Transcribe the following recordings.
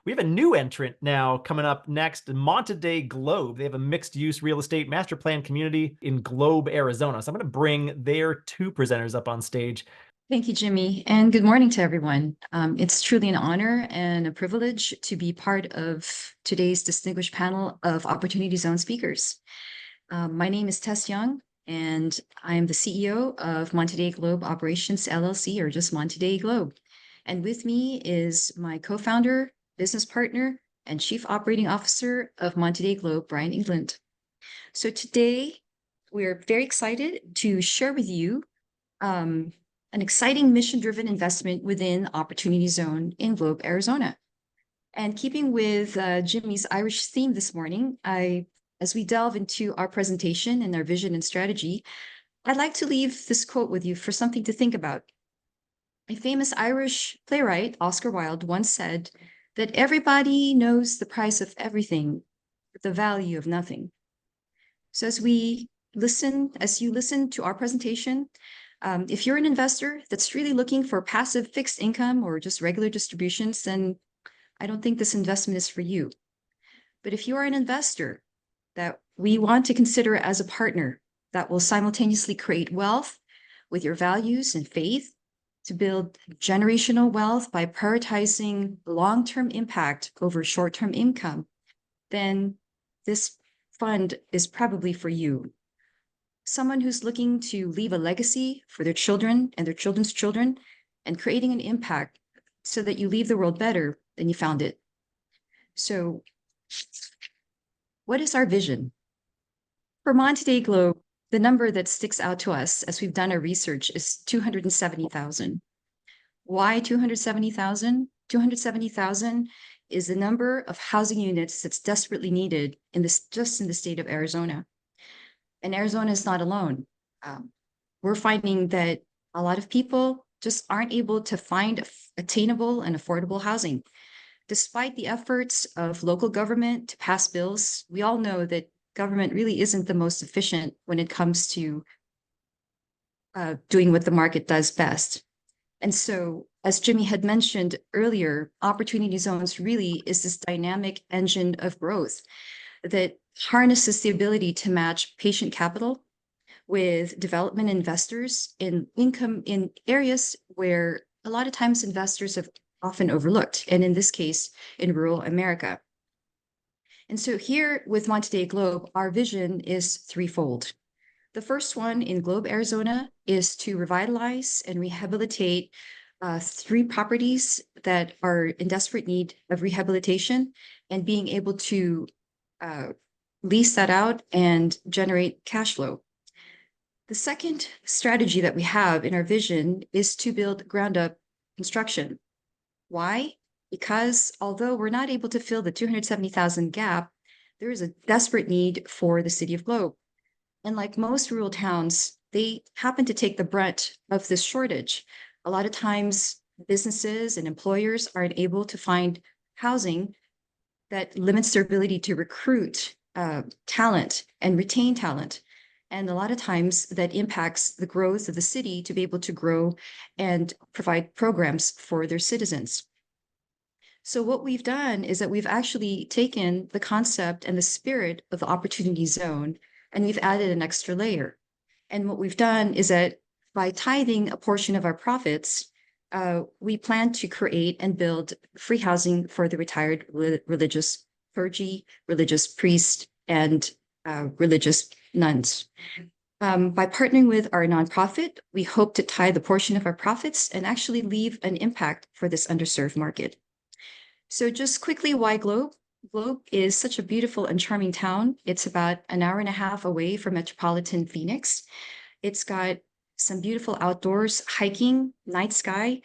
We have a new entrant now coming up next, Monte Dei Globe. They have a mixed-use real estate master plan community in Globe, Arizona. So I'm going to bring their two presenters up on stage. Thank you, Jimmy, and good morning to everyone. It's truly an honor and a privilege to be part of today's distinguished panel of Opportunity Zone speakers. My name is Tess Young, and I'm the CEO of Monte Dei Globe Operations LLC, or just Monte Dei Globe. And with me is my co-founder, business partner, and chief operating officer of Monte Dei Globe, Brian England. So today, we're very excited to share with you an exciting mission-driven investment within Opportunity Zone in Globe, Arizona. And keeping with Jimmy's Irish theme this morning, as we delve into our presentation and our vision and strategy, I'd like to leave this quote with you for something to think about. A famous Irish playwright, Oscar Wilde, once said that everybody knows the price of everything, but the value of nothing. So as you listen to our presentation, if you're an investor that's really looking for passive fixed income or just regular distributions, then I don't think this investment is for you. But if you are an investor that we want to consider as a partner that will simultaneously create wealth with your values and faith to build generational wealth by prioritizing long-term impact over short-term income, then this fund is probably for you. Someone who's looking to leave a legacy for their children and their children's children and creating an impact so that you leave the world better than you found it. So what is our vision? For Monte Dei Globe, the number that sticks out to us as we've done our research is 270,000. Why 270,000? 270,000 is the number of housing units that's desperately needed just in the state of Arizona. And Arizona is not alone. We're finding that a lot of people just aren't able to find attainable and affordable housing. Despite the efforts of local government to pass bills, we all know that government really isn't the most efficient when it comes to doing what the market does best. And so, as Jimmy had mentioned earlier, Opportunity Zones really is this dynamic engine of growth that harnesses the ability to match patient capital with development investors in areas where a lot of times investors have often overlooked, and in this case, in rural America. And so here with Monte Dei Globe, our vision is threefold. The first one in Globe, Arizona, is to revitalize and rehabilitate 3 properties that are in desperate need of rehabilitation and being able to lease that out and generate cash flow. The second strategy that we have in our vision is to build ground up construction. Why? Because although we're not able to fill the 270,000 gap, there is a desperate need for the city of Globe. And like most rural towns, they happen to take the brunt of this shortage. A lot of times businesses and employers aren't able to find housing that limits their ability to recruit talent and retain talent. And a lot of times that impacts the growth of the city to be able to grow and provide programs for their citizens. So what we've done is that we've actually taken the concept and the spirit of the Opportunity Zone, and we've added an extra layer. And what we've done is that by tithing a portion of our profits, we plan to create and build free housing for the retired religious clergy, religious priests, and religious nuns. By partnering with our nonprofit, we hope to tithe a portion of our profits and actually leave an impact for this underserved market. So just quickly, why Globe? Globe is such a beautiful and charming town. It's about an hour and a half away from metropolitan Phoenix. It's got some beautiful outdoors, hiking, night sky,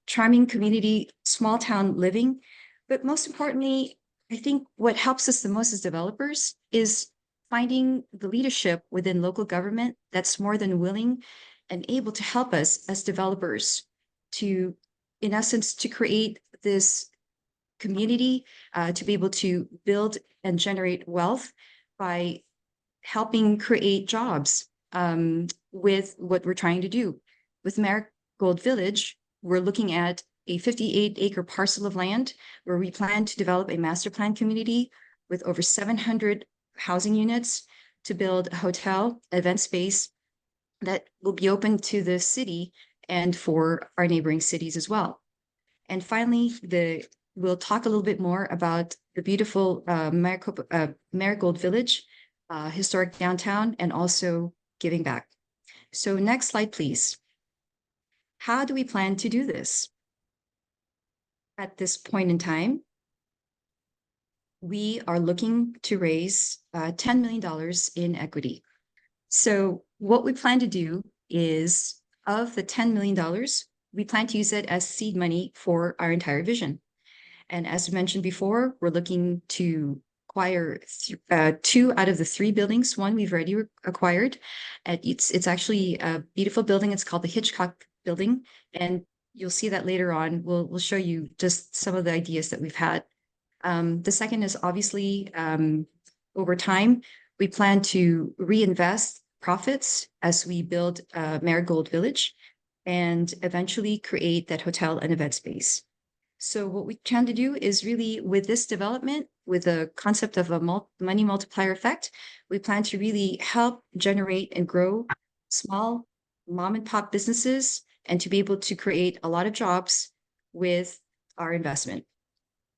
charming community, small town living. But most importantly, I think what helps us the most as developers is finding the leadership within local government that's more than willing and able to help us as developers to, in essence, to create this community, to be able to build and generate wealth by helping create jobs with what we're trying to do. With Marley Village, we're looking at a 58-acre parcel of land where we plan to develop a master plan community with over 700 housing units to build a hotel, event space that will be open to the city and for our neighboring cities as well. And finally, we'll talk a little bit more about the beautiful Marigold Village, historic downtown, and also giving back. So next slide, please. How do we plan to do this? At this point in time, we are looking to raise $10 million in equity. So what we plan to do is, of the $10 million, we plan to use it as seed money for our entire vision. And as mentioned before, we're looking to acquire 2 out of the 3 buildings. One we've already acquired. It's actually a beautiful building. It's called the Hitchcock Building. And you'll see that later on. We'll show you just some of the ideas that we've had. The second is obviously over time, we plan to reinvest profits as we build Marigold Village and eventually create that hotel and event space. So what we plan to do is really, with this development, with the concept of a money multiplier effect, we plan to really help generate and grow small mom and pop businesses and to be able to create a lot of jobs with our investment.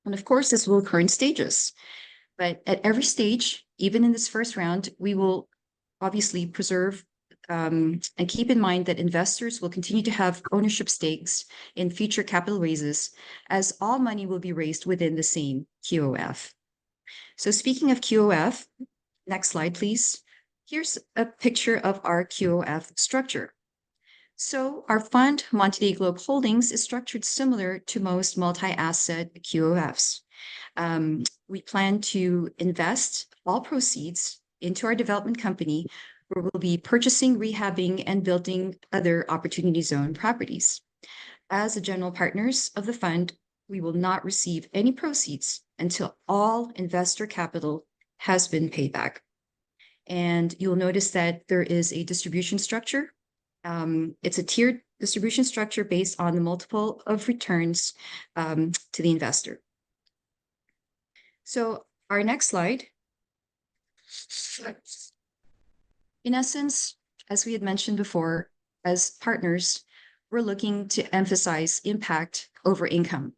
And of course, this will occur in stages. But at every stage, even in this first round, we will obviously preserve and keep in mind that investors will continue to have ownership stakes in future capital raises, as all money will be raised within the same QOF. So speaking of QOF, next slide, please. Here's a picture of our QOF structure. So our fund, Monte Dei Globe Holdings, is structured similar to most multi-asset QOFs. We plan to invest all proceeds into our development company, where we'll be purchasing, rehabbing, and building other Opportunity Zone properties. As the general partners of the fund, we will not receive any proceeds until all investor capital has been paid back. And you'll notice that there is a distribution structure. It's a tiered distribution structure based on the multiple of returns to the investor. So our next slide. In essence, as we had mentioned before, as partners, we're looking to emphasize impact over income.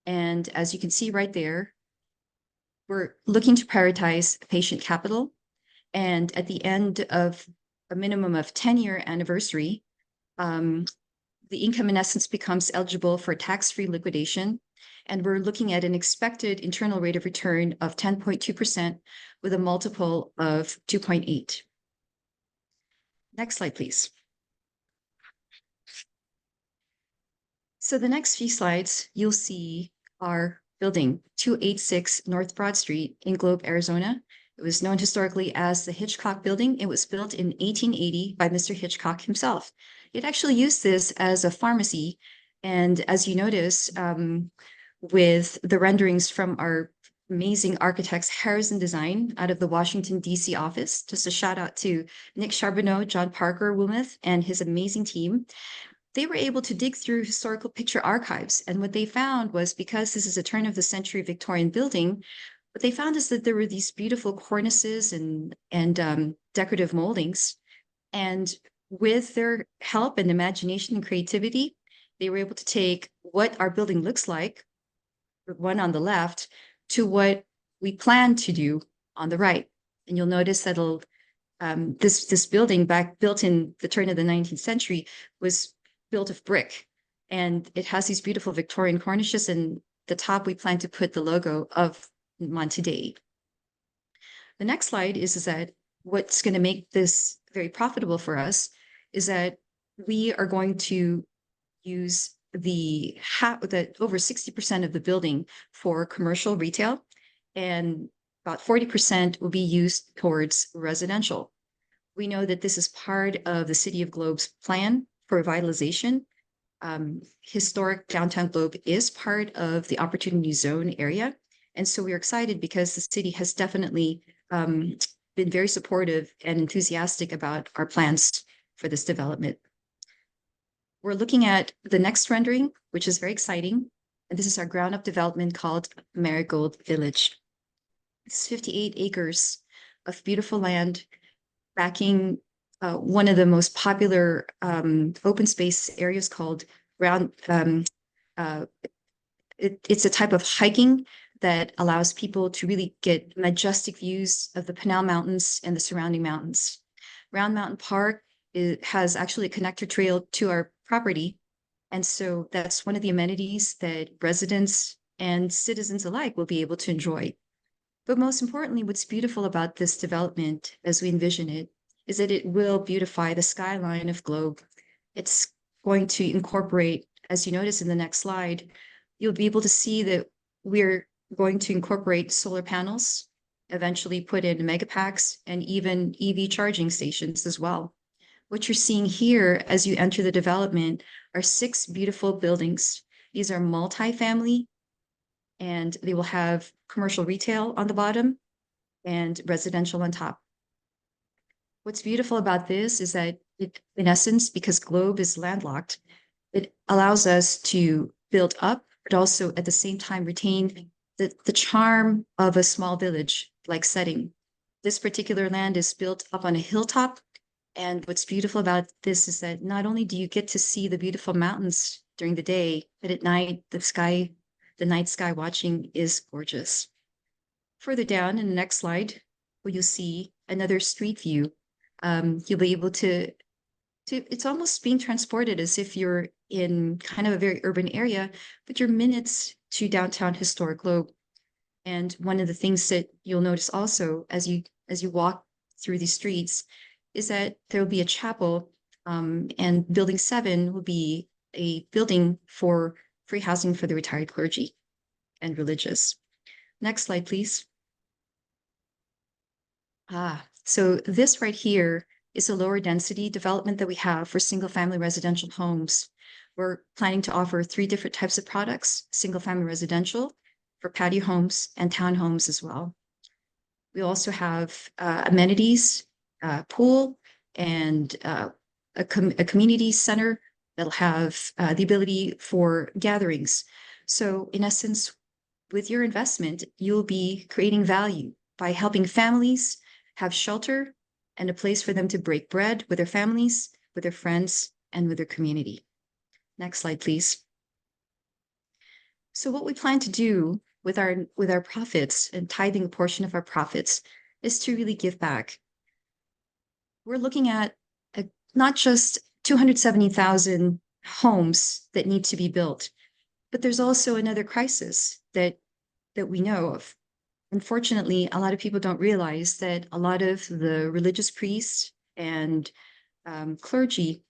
And as you can see right there, we're looking to prioritize patient capital. And at the end of a minimum of 10-year anniversary, the income in essence becomes eligible for tax-free liquidation. And we're looking at an expected internal rate of return of 10.2% with a multiple of 2.8. Next slide, please. So the next few slides, you'll see our building, 286 North Broad Street in Globe, Arizona. It was known historically as the Hitchcock Building. It was built in 1880 by Mr. Hitchcock himself. It actually used this as a pharmacy. And as you notice, with the renderings from our amazing architects, Harrison Design, out of the Washington, D.C. office. Just a shout out to Nick Charbonneau, John Parker Wilmuth, and his amazing team. They were able to dig through historical picture archives. And what they found was, because this is a turn of the century Victorian building, what they found is that there were these beautiful cornices and decorative moldings. And with their help and imagination and creativity, they were able to take what our building looks like, the one on the left, to what we plan to do on the right. And you'll notice that this building, built in the turn of the 19th century, was built of brick. And it has these beautiful Victorian cornices, and the top we plan to put the logo of Monte Dei. The next slide is that what's going to make this very profitable for us is that we are going to use the over 60% of the building for commercial retail, and about 40% will be used towards residential. We know that this is part of the City of Globe's plan for revitalization. Historic downtown Globe is part of the Opportunity Zone area. And so we're excited because the city has definitely been very supportive and enthusiastic about our plans for this development. We're looking at the next rendering, which is very exciting. And this is our ground up development called Marigold Village. It's 58 acres of beautiful land backing one of the most popular open space areas called round. It's a type of hiking that allows people to really get majestic views of the Pinal Mountains and the surrounding mountains. Round Mountain Park has actually a connector trail to our property. And so that's one of the amenities that residents and citizens alike will be able to enjoy. But most importantly, what's beautiful about this development as we envision it is that it will beautify the skyline of Globe. It's going to incorporate, as you notice in the next slide, you'll be able to see that we're going to incorporate solar panels, eventually put in megapacks and even EV charging stations as well. What you're seeing here as you enter the development are 6 beautiful buildings. These are multi-family, and they will have commercial retail on the bottom and residential on top. What's beautiful about this is that it, in essence, because Globe is landlocked, it allows us to build up, but also at the same time retain the charm of a small village-like setting. This particular land is built up on a hilltop. And what's beautiful about this is that not only do you get to see the beautiful mountains during the day, but at night, the night sky watching is gorgeous. Further down in the next slide, where you'll see another street view, you'll be able to, it's almost being transported as if you're in kind of a very urban area, but you're minutes to downtown historic Globe. And one of the things that you'll notice also as you walk through these streets is that there will be a chapel, and building 7 will be a building for free housing for the retired clergy and religious. Next slide, please. So this right here is a lower density development that we have for single family residential homes. We're planning to offer 3 different types of products: single family residential, for patio homes, and townhomes as well. We also have amenities, pool, and a community center that'll have the ability for gatherings. So in essence, with your investment, you'll be creating value by helping families have shelter and a place for them to break bread with their families, with their friends, and with their community. Next slide, please. So what we plan to do with our profits and tithing a portion of our profits is to really give back. We're looking at not just 270,000 homes that need to be built, but there's also another crisis that we know of. Unfortunately, a lot of people don't realize that a lot of the religious priests and clergy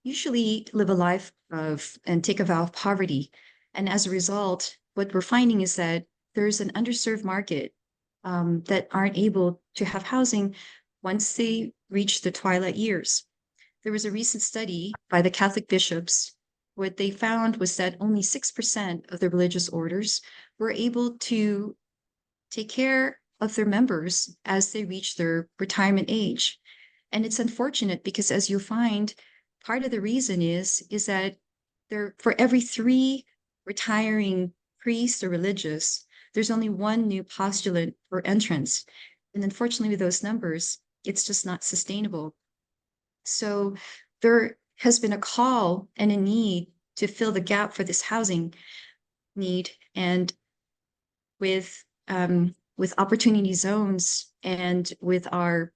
usually live a life of and take a vow of poverty. And as a result, what we're finding is that there's an underserved market that aren't able to have housing once they reach the twilight years. There was a recent study by the Catholic bishops. What they found was that only 6% of the religious orders were able to take care of their members as they reach their retirement age. And it's unfortunate because, as you'll find, part of the reason is that for every 3 retiring priests or religious, there's only 1 new postulant or entrance. And unfortunately, with those numbers, it's just not sustainable. So there has been a call and a need to fill the gap for this housing need. And with opportunity zones and with our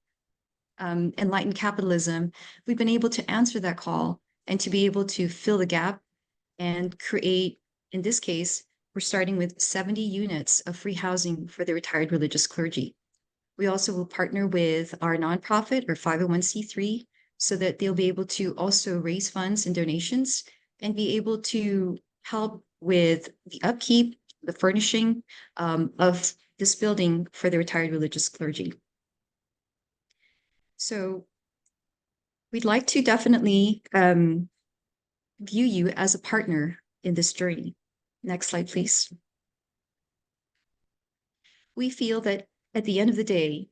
enlightened capitalism, we've been able to answer that call and to be able to fill the gap and create, in this case, we're starting with 70 units of free housing for the retired religious clergy. We also will partner with our nonprofit or 501c3 so that they'll be able to also raise funds and donations and be able to help with the upkeep, the furnishing of this building for the retired religious clergy. So we'd like to definitely view you as a partner in this journey. Next slide, please. We feel that at the end of the day,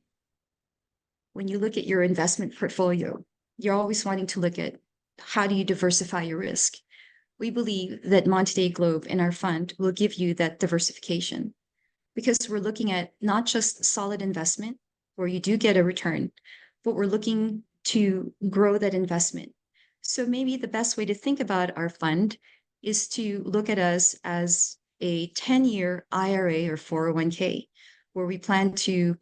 when you look at your investment portfolio, you're always wanting to look at how do you diversify your risk? We believe that Monte Dei Globe in our fund will give you that diversification, because we're looking at not just solid investment where you do get a return, but we're looking to grow that investment. So maybe the best way to think about our fund is to look at us as a 10-year IRA or 401k, where we plan to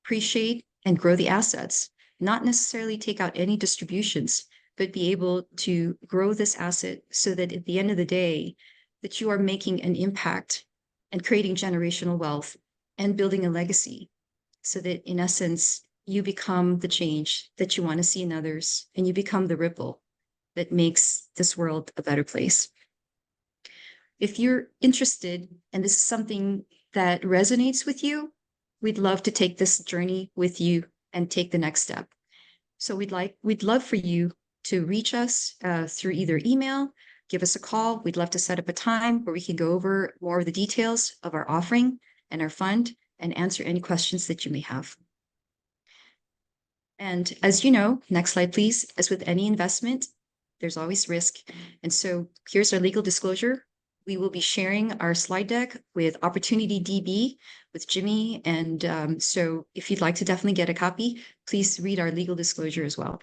appreciate and grow the assets, not necessarily take out any distributions, but be able to grow this asset so that at the end of the day, that you are making an impact and creating generational wealth and building a legacy, so that in essence, you become the change that you want to see in others, and you become the ripple that makes this world a better place. If you're interested and this is something that resonates with you, we'd love to take this journey with you and take the next step. So we'd love for you to reach us through either email, give us a call. We'd love to set up a time where we can go over more of the details of our offering and our fund and answer any questions that you may have. And as you know, next slide, please, as with any investment, there's always risk. And so here's our legal disclosure. We will be sharing our slide deck with OpportunityDB with Jimmy. And so if you'd like to definitely get a copy, please read our legal disclosure as well.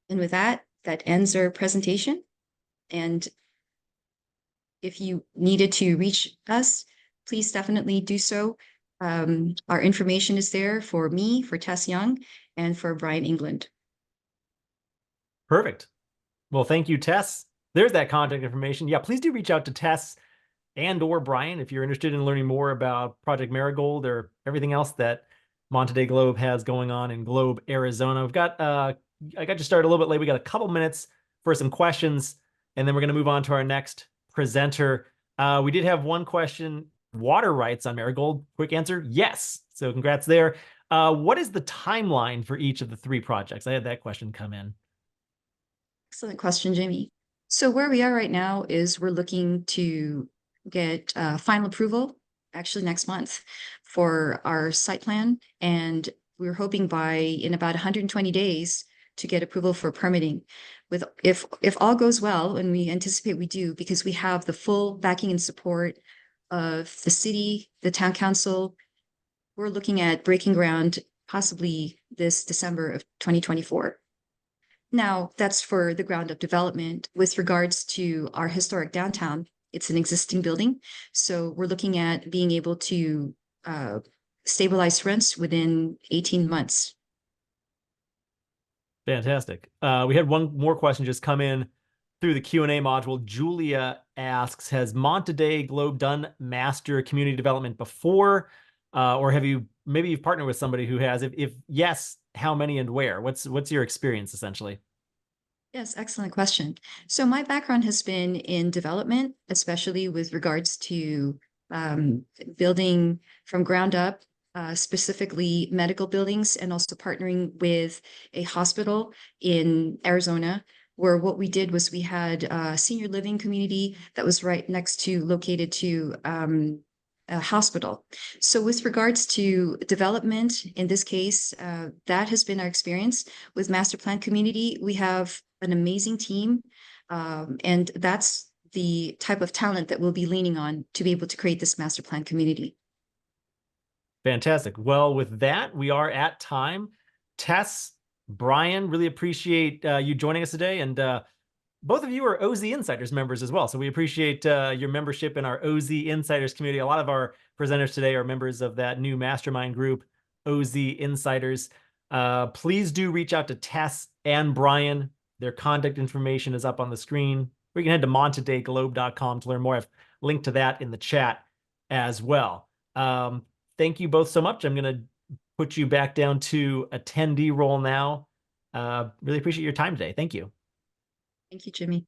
And with that, that ends our presentation. And if you needed to reach us, please definitely do so. Our information is there for me, for Tess Young, and for Brian England. Perfect. Well, thank you, Tess. There's that contact information. Yeah, please do reach out to Tess and or Brian if you're interested in learning more about Project Marigold or everything else that Monte Dei Globe has going on in Globe, Arizona. We've got, I got you started a little bit late. We got a couple minutes for some questions, and then we're going to move on to our next presenter. We did have one question, water rights on Marigold. Quick answer, yes. So congrats there. What is the timeline for each of the three projects? I had that question come in. Excellent question, Jamie. So where we are right now is we're looking to get final approval actually next month for our site plan. And we're hoping in about 120 days to get approval for permitting. If all goes well, and we anticipate we do, because we have the full backing and support of the city, the town council, we're looking at breaking ground possibly this December of 2024. Now, that's for the ground up development. With regards to our historic downtown, it's an existing building. So we're looking at being able to stabilize rents within 18 months. Fantastic. We had one more question just come in through the Q&A module. Julia asks, has Monte Dei Globe done master community development before? Or maybe you've partnered with somebody who has? If yes, how many and where? What's your experience essentially? Yes, excellent question. So my background has been in development, especially with regards to building from ground up, specifically medical buildings, and also partnering with a hospital in Arizona, where what we did was we had a senior living community that was located to a hospital. So with regards to development, in this case, that has been our experience. With master plan community, we have an amazing team, and that's the type of talent that we'll be leaning on to be able to create this master plan community. Fantastic. Well, with that, we are at time. Tess, Brian, really appreciate you joining us today. And both of you are OZ Insiders members as well. So we appreciate your membership in our OZ Insiders community. A lot of our presenters today are members of that new mastermind group, OZ Insiders. Please do reach out to Tess and Brian. Their contact information is up on the screen. Or you can head to montedeiglobe.com to learn more. I've linked to that in the chat as well. Thank you both so much. I'm going to put you back down to attendee role now. Really appreciate your time today. Thank you. Thank you, Jimmy.